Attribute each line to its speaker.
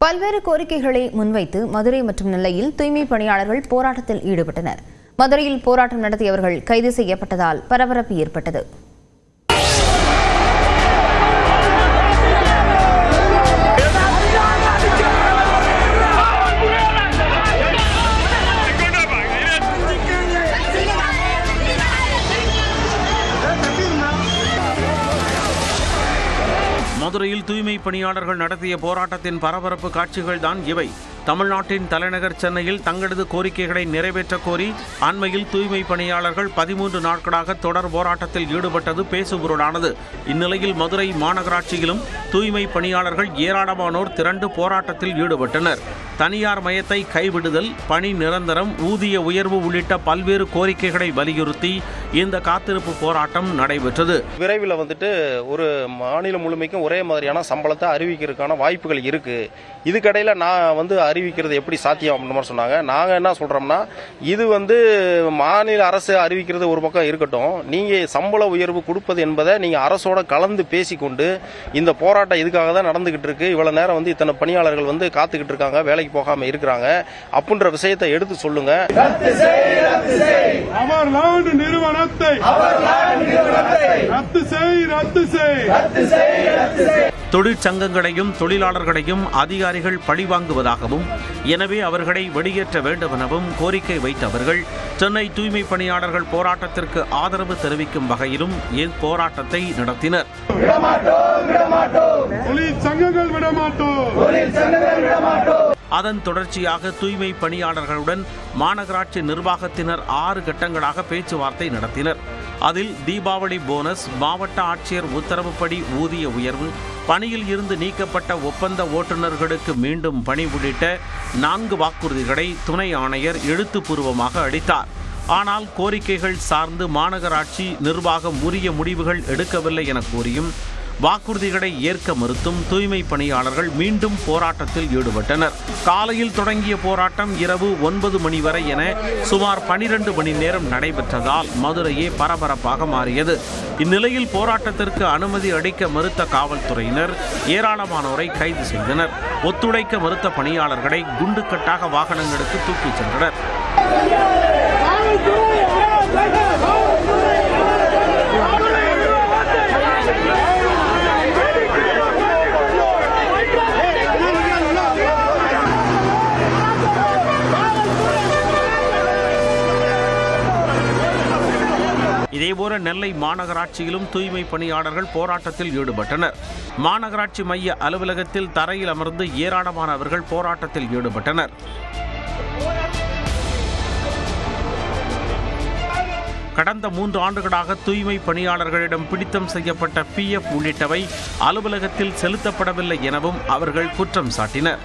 Speaker 1: பல்வேறு கோரிக்கைகளை முன்வைத்து மதுரை மற்றும் நெல்லையில் தூய்மை பணியாளர்கள் போராட்டத்தில் ஈடுபட்டனர். மதுரையில் போராட்டம் நடத்தியவர்கள் கைது செய்யப்பட்டதால் பரபரப்பு ஏற்பட்டது.
Speaker 2: மதுரையில் தூய்மை பணியாளர்கள் நடத்திய போராட்டத்தின் பரபரப்பு காட்சிகள் தான் இவை. தமிழ்நாட்டின் தலைநகர் சென்னையில் தங்களது கோரிக்கைகளை நிறைவேற்ற கோரி அண்மையில் தூய்மை பணியாளர்கள் 13 நாட்களாக தொடர் போராட்டத்தில் ஈடுபட்டது பேசுபொருளானது. இந்நிலையில் மதுரை மாநகராட்சியிலும் தூய்மை பணியாளர்கள் ஏராளமானோர் திரண்டு போராட்டத்தில் ஈடுபட்டனர். தனியார் மயத்தை கைவிடுதல், பணி நிரந்தரம், ஊதிய உயர்வு உள்ளிட்ட பல்வேறு கோரிக்கைகளை வலியுறுத்தி இந்த காத்திருப்பு போராட்டம் நடைபெற்றது.
Speaker 3: விரைவில் ஒரு மாநிலம் முழுமைக்கும் ஒரே மாதிரியான சம்பளத்தை அறிவிக்கிறதுக்கான வாய்ப்புகள் இருக்கு. இதுக்கடையில் நான் அறிவிக்கிறது எப்படி சாத்தியம் அப்படின்னு மாதிரி சொன்னாங்க. நாங்கள் என்ன சொல்றோம்னா, இது மாநில அரசு அறிவிக்கிறது ஒரு பக்கம் இருக்கட்டும், நீங்க சம்பள உயர்வு கொடுப்பது என்பதை நீங்க அரசோட கலந்து பேசிக்கொண்டு இந்த போராட்டம் இதுக்காக தான் நடந்துகிட்டு இருக்கு. இவ்வளவு நேரம் இத்தனை பணியாளர்கள் காத்துக்கிட்டு இருக்காங்க, வேலைக்கு போகாம இருக்கிறாங்க அப்படின்ற விஷயத்தை எடுத்து சொல்லுங்க.
Speaker 2: தொழிற்சங்கங்களையும் தொழிலாளர்களையும் அதிகாரிகள் பழிவாங்குவதாகவும், எனவே அவர்களை வெளியேற்ற வேண்டும் எனவும் கோரிக்கை வைத்தவர்கள் சென்னை தூய்மை பணியாளர்கள் போராட்டத்திற்கு ஆதரவு தெரிவிக்கும் வகையிலும் போராட்டத்தை நடத்தினர். அதன் தொடர்ச்சியாக தூய்மை பணியாளர்களுடன் மாநகராட்சி நிர்வாகத்தினர் 6 கட்டங்களாக பேச்சுவார்த்தை நடத்தினர். அதில் தீபாவளி போனஸ், மாவட்ட ஆட்சியர் உத்தரவுப்படி ஊதிய உயர்வு, பணியில் இருந்து நீக்கப்பட்ட ஒப்பந்த ஓட்டுநர்களுக்கு மீண்டும் பணி உள்ளிட்ட 4 வாக்குறுதிகளை துணை ஆணையர் எழுத்துப்பூர்வமாக அளித்தார். ஆனால் கோரிக்கைகள் சார்ந்து மாநகராட்சி நிர்வாகம் உரிய முடிவுகள் எடுக்கவில்லை என கூறியும் வாக்குறுதிகளை ஏற்க மறுத்தும் தூய்மை பணியாளர்கள் மீண்டும் போராட்டத்தில் ஈடுபட்டனர். காலையில் தொடங்கிய போராட்டம் இரவு 9 மணி வரை என சுமார் 12 மணி நேரம் நடைபெற்றதால் மதுரையே பரபரப்பாக மாறியது. இந்நிலையில் போராட்டத்திற்கு அனுமதி அளிக்க மறுத்த காவல்துறையினர் ஏராளமானோரை கைது செய்தனர். ஒத்துழைக்க மறுத்த பணியாளர்களை குண்டுக்கட்டாக வாகனங்களுக்கு தூக்கிச் சென்றனர். இதேபோல நெல்லை மாநகராட்சியிலும் தூய்மை பணியாளர்கள் போராட்டத்தில் ஈடுபட்டனர். மாநகராட்சி மைய அலுவலகத்தில் தரையில் அமர்ந்து ஏராளமானவர்கள் போராட்டத்தில் ஈடுபட்டனர். கடந்த 3 ஆண்டுகளாக தூய்மை பணியாளர்களிடம் பிடித்தம் செய்யப்பட்ட PF உள்ளிட்டவை அலுவலகத்தில் செலுத்தப்படவில்லை எனவும் அவர்கள் குற்றம் சாட்டினர்.